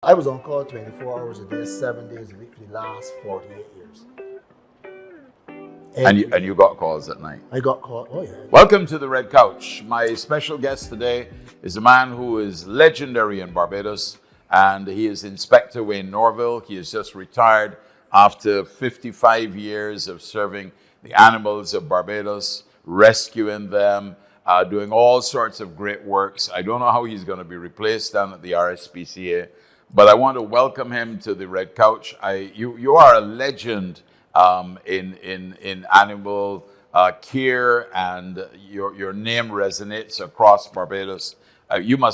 I was on call 24 hours a day, 7 days a week for the last 48 years. And you got calls at night. I got called. Oh, yeah. Welcome to the Red Couch. My special guest today is a man who is legendary in Barbados, and he is Inspector Wayne Norville. He has just retired after 55 years of serving the animals of Barbados, rescuing them, doing all sorts of great works. I don't know how he's going to be replaced down at the RSPCA, but I want to welcome him to the Red Couch. You are a legend in animal care, and your name resonates across Barbados. Your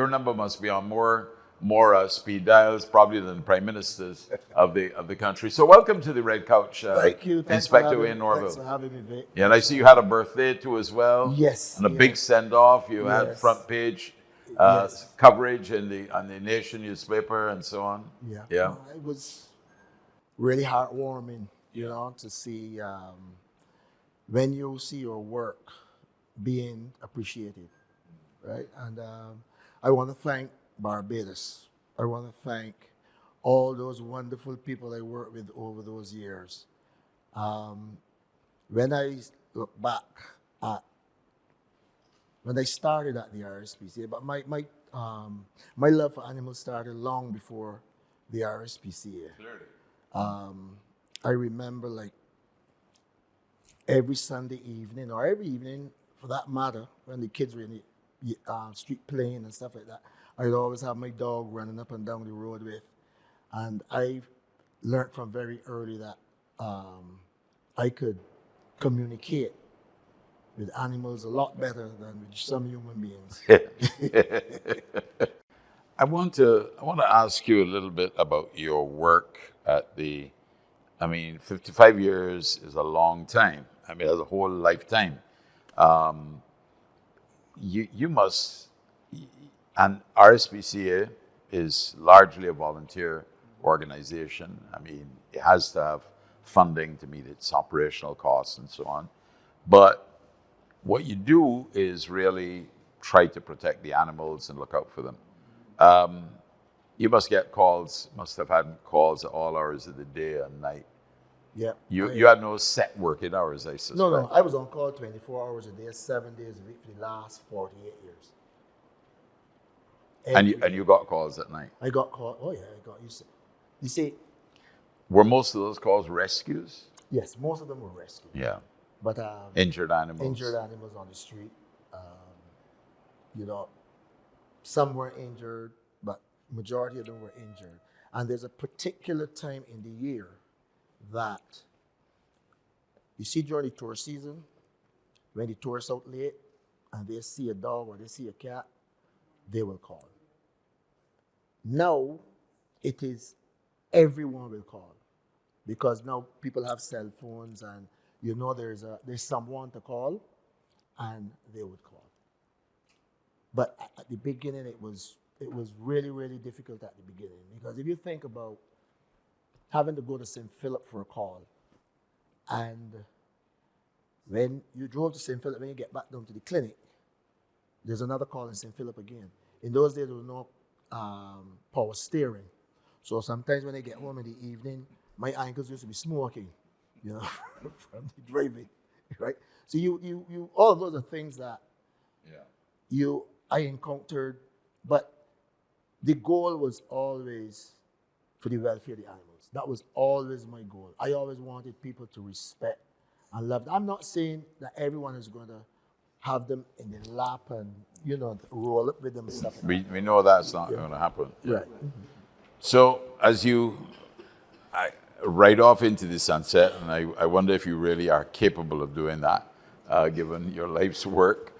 number must be on more speed dials probably than the prime ministers of the country. So welcome to the Red Couch, Thank you. Inspector Wayne Norville. Thanks for having me, Vic. Yeah, and I see you had a birthday too as well. Yes. And a big send off. You had Yes. front page Yes. coverage on the Nation newspaper and so on. Yeah. Yeah. It was really heartwarming, to see when you see your work being appreciated, right? And I want to thank Barbados. I want to thank all those wonderful people I worked with over those years. When I look back at when I started at the RSPCA, but my love for animals started long before the RSPCA. I remember like every Sunday evening, or every evening for that matter, when the kids were in the street playing and stuff like that, I'd always have my dog running up and down the road with. And I learned from very early that I could communicate with animals a lot better than with some human beings. I want to ask you a little bit about your work at the. I mean, 55 years is a long time. I mean, that's a whole lifetime. You must, and RSPCA is largely a volunteer organization. I mean, it has to have funding to meet its operational costs and so on. But what you do is really try to protect the animals and look out for them. You must have had calls at all hours of the day and night. Yeah. You had no set working hours, I suspect. No. I was on call 24 hours a day, 7 days a week for the last 48 years. And you got calls at night. I got called. Oh, yeah, I got. You see, Were most of those calls rescues? yes, most of them were rescued. Yeah. But Injured animals. injured animals on the street. Some were injured, but majority of them were injured. And there's a particular time in the year that you see during the tour season, when the tourists out late and they see a dog or they see a cat, they will call. Now it is everyone will call, because now people have cell phones, and there's someone to call, and they would call. But at the beginning, it was really, really difficult at the beginning, because if you think about having to go to St. Philip for a call, and when you drove to St. Philip, when you get back down to the clinic, there's another call in St. Philip again. In those days, there was no power steering. So sometimes when I get home in the evening, my ankles used to be smoking, from the driving, right? So you all of those are things that I encountered, but the goal was always for the welfare of the animals. That was always my goal. I always wanted people to respect and love them. I'm not saying that everyone is going to have them in their lap and, roll up with them and stuff. We know that's not going to happen. Right. So as you ride off into the sunset, and I wonder if you really are capable of doing that, given your life's work.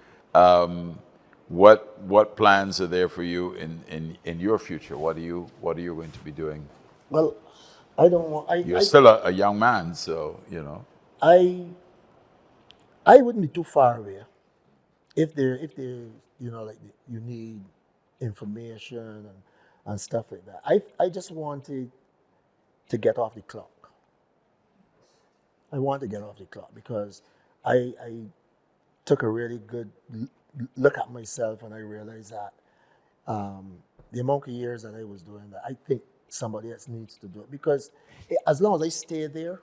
What plans are there for you in your future? What are you going to be doing? Well, I don't want. You're still a young man, so I wouldn't be too far away. If you need information and stuff like that. I just wanted to get off the clock. I want to get off the clock because I took a really good look at myself and I realized that the amount of years that I was doing that, I think somebody else needs to do it because as long as I stay there,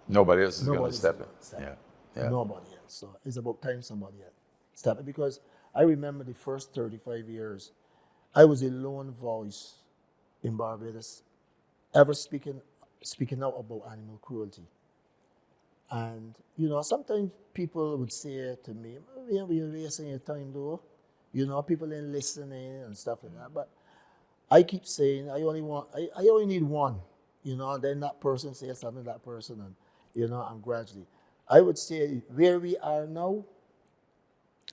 Nobody else is going to nobody's step gonna step in. in. Yeah. Nobody else. So it's about time somebody else step in because I remember the first 35 years, I was a lone voice in Barbados, ever speaking out about animal cruelty. And sometimes people would say to me, "You're wasting your time, though." People ain't listening and stuff like that. But I keep saying I only need one. Then that person says something to that person, and and gradually, I would say where we are now,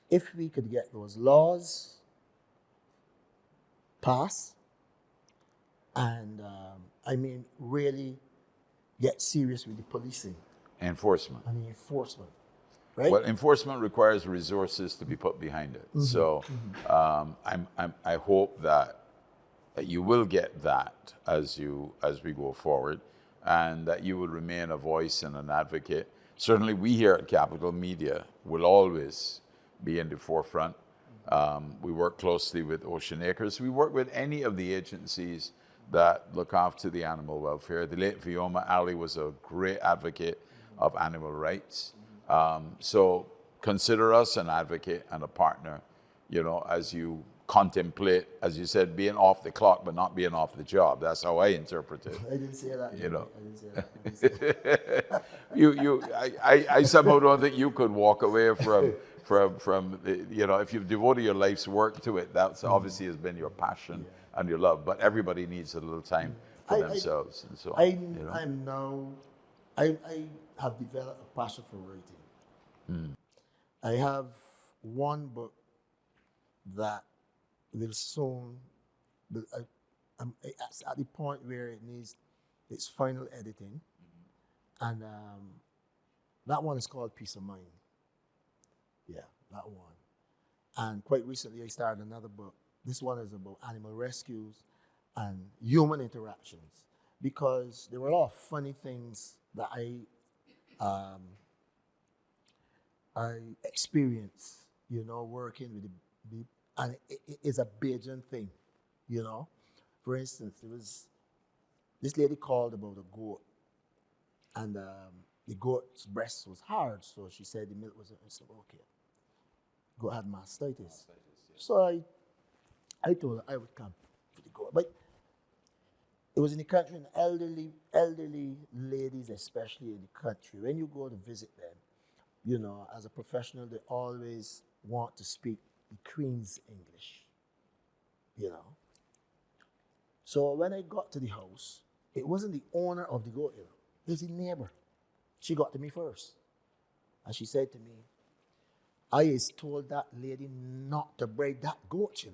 if we could get those laws passed, and really get serious with the policing Enforcement. and the enforcement, right? Well, enforcement requires resources to be put behind it. So I hope that you will get that as we go forward, and that you will remain a voice and an advocate. Certainly, we here at Capital Media will always be in the forefront. We work closely with Ocean Acres. We work with any of the agencies that look after the animal welfare. The late Vioma Ali was a great advocate of animal rights. So consider us an advocate and a partner, as you contemplate, as you said, being off the clock, but not being off the job. That's how I interpret it. I didn't say that. I didn't say that. I somehow don't think you could walk away from if you've devoted your life's work to it, that's obviously has been your passion and your love. But everybody needs a little time for themselves and so on. I have developed a passion for writing. I have one book that will soon, but I'm at the point where it needs its final editing, and that one is called Peace of Mind. Yeah, that one. And quite recently, I started another book. This one is about animal rescues and human interactions, because there were a lot of funny things that I experienced, working with the and it is a Bajan thing, For instance, there was this lady called about a goat, and the goat's breast was hard, so she said the milk was. I said, okay, goat had mastitis. So I told her I would come for the goat, but it was in the country, and elderly ladies, especially in the country, when you go to visit them, as a professional, they always want to speak the Queen's English, So when I got to the house, it wasn't the owner of the goat, it was the neighbor. She got to me first. And she said to me, I is told that lady not to breed that goat,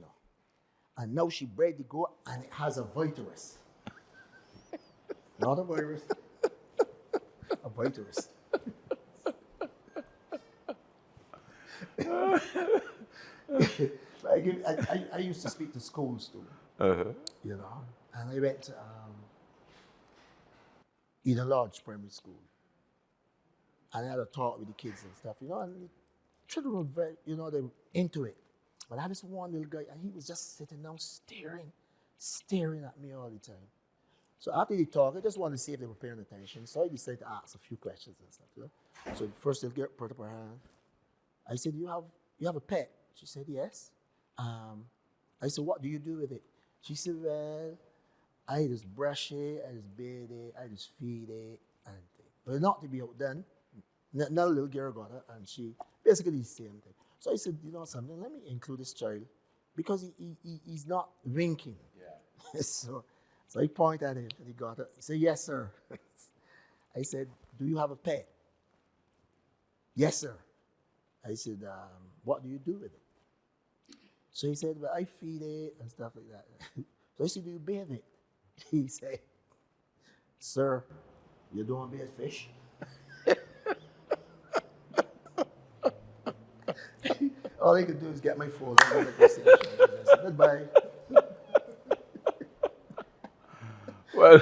And now she bred the goat and it has a virus. Not a virus, a virus. I used to speak to schools too, and I went to Eden Lodge Primary School, and I had a talk with the kids and stuff, and the children were very, they were into it. But I had this one little guy, and he was just sitting down staring at me all the time. So after the talk, I just wanted to see if they were paying attention, so I decided to ask a few questions and stuff, So the first little girl put up her hand. I said, you have a pet? She said, yes. I said, what do you do with it? She said, well, I just brush it, I just bathe it, I just feed it, and things. But not to be outdone, another little girl got her, and she basically the same thing. So I said, something, let me include this child, because he's not winking. Yeah. so I pointed at him, and he got her. He said, yes, sir. I said, do you have a pet? Yes, sir. I said, what do you do with it? So he said, well, I feed it and stuff like that. So I said, do you bathe it? He said, sir, you don't bathe fish? All I could do is get my phone and go to goodbye. Well,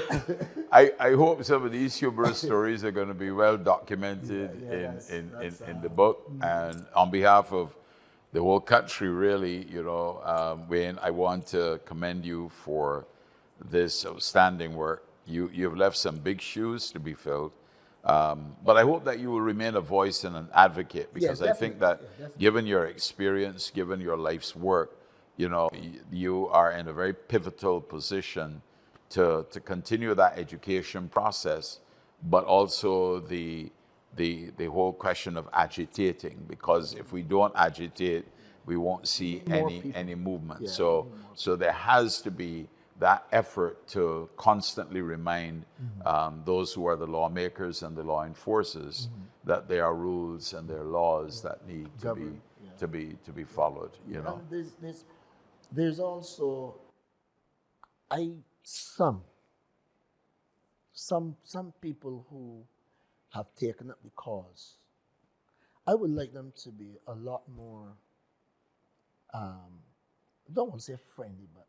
I hope some of these humorous stories are going to be well documented in the book. And on behalf of the whole country, really, Wayne, I want to commend you for this outstanding work. You've left some big shoes to be filled. But I hope that you will remain a voice and an advocate, because I think that given your experience, given your life's work, you are in a very pivotal position to continue that education process, but also the whole question of agitating, because if we don't agitate, we won't see any movement. Yeah. So there has to be that effort to constantly remind those who are the lawmakers and the law enforcers that there are rules and there are laws that need to be followed. And there's also some people who have taken up the cause. I would like them to be a lot more, I don't want to say friendly, but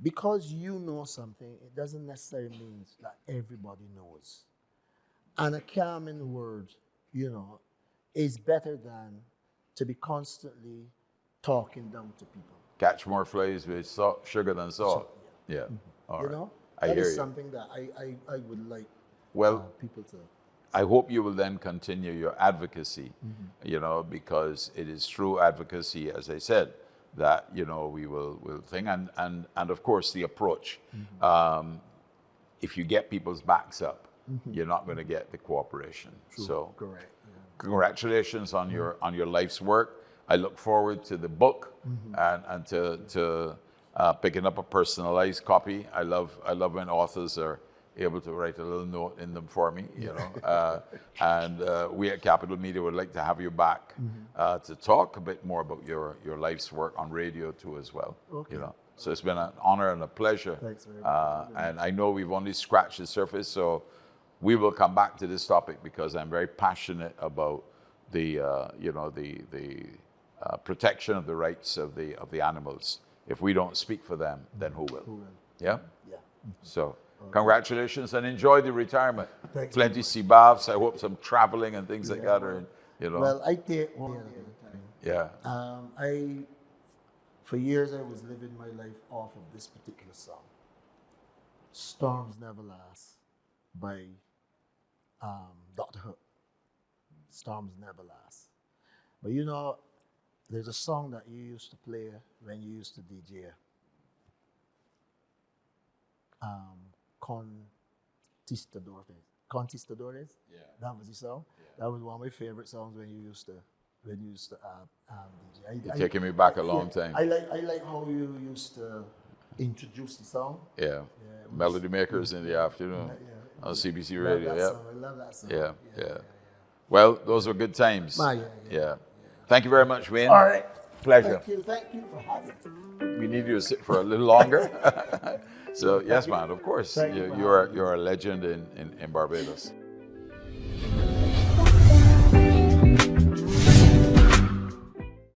because you know something, it doesn't necessarily mean that everybody knows. And a calming word, is better than to be constantly talking down to people. Catch more flies with sugar than salt. Yeah. All right. I that hear is you. something that I would like people to. I hope you will then continue your advocacy, because it is through advocacy, as I said, that, we will think. And of course, the approach. If you get people's backs up, you're not going to get the cooperation. True. So Correct. Yeah. Congratulations on your life's work. I look forward to the book and to picking up a personalized copy. I love when authors are able to write a little note in them for me, and we at Capital Media would like to have you back to talk a bit more about your life's work on radio too as well. Okay. So it's been an honor and a pleasure. Thanks very much. And I know we've only scratched the surface, so we will come back to this topic, because I'm very passionate about the protection of the rights of the animals. If we don't speak for them, then who will? Yeah? Yeah. So congratulations and enjoy the retirement. Thanks. Plenty sea baths. I hope some traveling and things like that are, Well, I take one at a time. Yeah. For years, I was living my life off of this particular song, "Storms Never Last" by Dr. Hook. Storms never last. But there's a song that you used to play when you used to DJ. Conquistadores. Yeah. That was the song. Yeah. That was one of my favorite songs when you used to DJ. You're taking me back a long time. I like how you used to introduce the song. Yeah. Melody Makers in the afternoon on CBC Radio. Yeah. I love that song. Yeah. Well, those were good times. Yeah. Thank you very much, Wayne. All right. Pleasure. Thank you for having me. We need you to sit for a little longer. So yes, man, of course. You're a legend in Barbados.